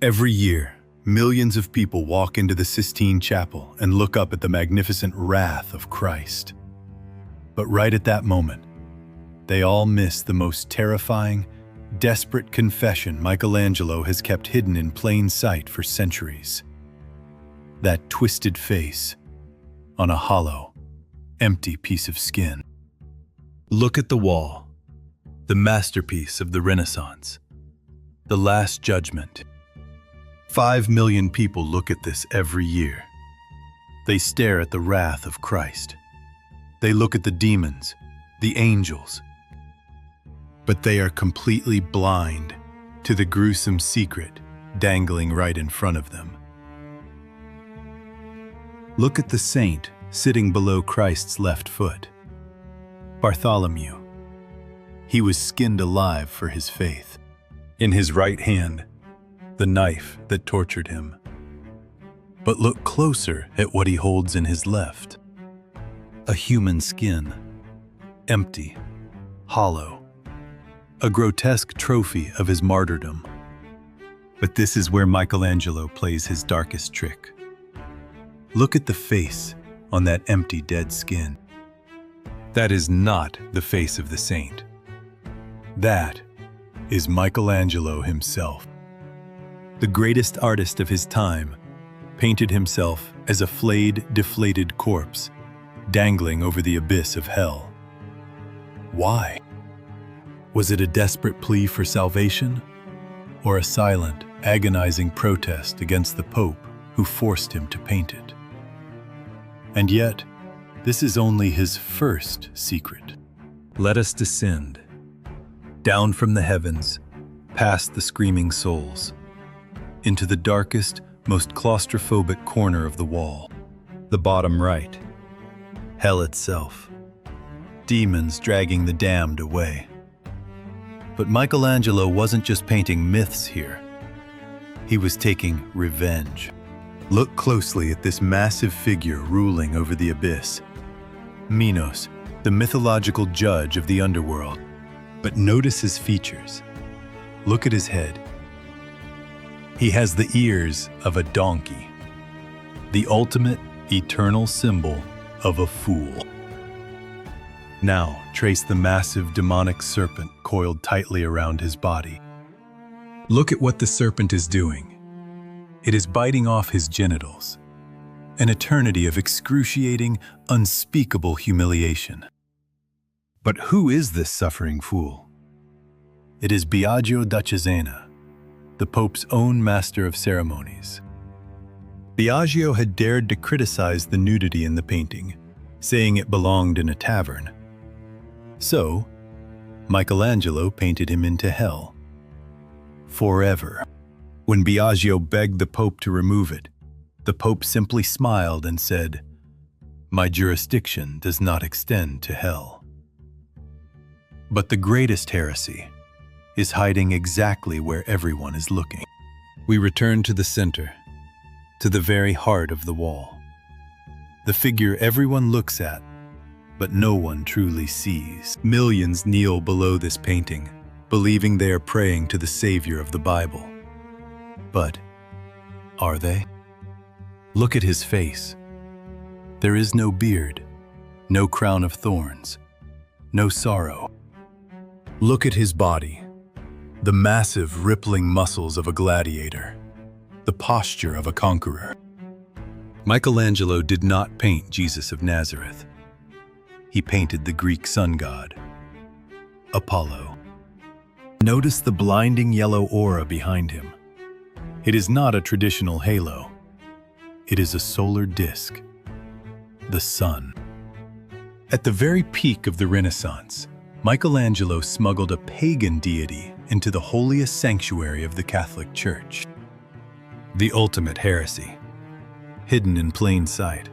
Every year, millions of people walk into the Sistine Chapel and look up at the magnificent wrath of Christ. But right at that moment, they all miss the most terrifying, desperate confession Michelangelo has kept hidden in plain sight for centuries. That twisted face on a hollow, empty piece of skin. Look at the wall, the masterpiece of the Renaissance, the Last Judgment. 5 million people look at this every year. They stare at the wrath of Christ. They look at the demons, the angels. But they are completely blind to the gruesome secret dangling right in front of them. Look at the saint sitting below Christ's left foot. Bartholomew. He was skinned alive for his faith. In his right hand, the knife that tortured him. But look closer at what he holds in his left. A human skin, empty, hollow, a grotesque trophy of his martyrdom. But this is where Michelangelo plays his darkest trick. Look at the face on that empty, dead skin. That is not the face of the saint. That is Michelangelo himself. The greatest artist of his time painted himself as a flayed, deflated corpse, dangling over the abyss of hell. Why? Was it a desperate plea for salvation, or a silent, agonizing protest against the Pope who forced him to paint it? And yet, this is only his first secret. Let us descend, down from the heavens, past the screaming souls, into the darkest, most claustrophobic corner of the wall, the bottom right. Hell itself. Demons dragging the damned away. But Michelangelo wasn't just painting myths here. He was taking revenge. Look closely at this massive figure ruling over the abyss. Minos, the mythological judge of the underworld. But notice his features. Look at his head. He has the ears of a donkey, the ultimate, eternal symbol of a fool. Now, trace the massive demonic serpent coiled tightly around his body. Look at what the serpent is doing. It is biting off his genitals, an eternity of excruciating, unspeakable humiliation. But who is this suffering fool? It is Biagio da Cesena, the Pope's own master of ceremonies. Biagio had dared to criticize the nudity in the painting, saying it belonged in a tavern. So, Michelangelo painted him into hell. Forever. When Biagio begged the Pope to remove it, the Pope simply smiled and said, "My jurisdiction does not extend to hell." But the greatest heresy is hiding exactly where everyone is looking. We return to the center, to the very heart of the wall. The figure everyone looks at, but no one truly sees. Millions kneel below this painting, believing they are praying to the Savior of the Bible. But are they? Look at his face. There is no beard, no crown of thorns, no sorrow. Look at his body. The massive, rippling muscles of a gladiator, the posture of a conqueror. Michelangelo did not paint Jesus of Nazareth. He painted the Greek sun god, Apollo. Notice the blinding yellow aura behind him. It is not a traditional halo. It is a solar disk, the sun. At the very peak of the Renaissance, Michelangelo smuggled a pagan deity into the holiest sanctuary of the Catholic Church. The ultimate heresy, hidden in plain sight.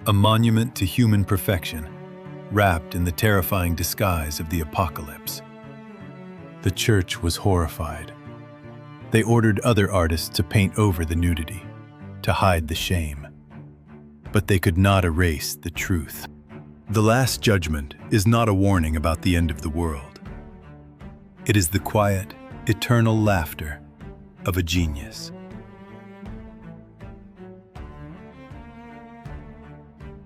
A monument to human perfection, wrapped in the terrifying disguise of the apocalypse. The Church was horrified. They ordered other artists to paint over the nudity, to hide the shame. But they could not erase the truth. The Last Judgment is not a warning about the end of the world. It is the quiet, eternal laughter of a genius.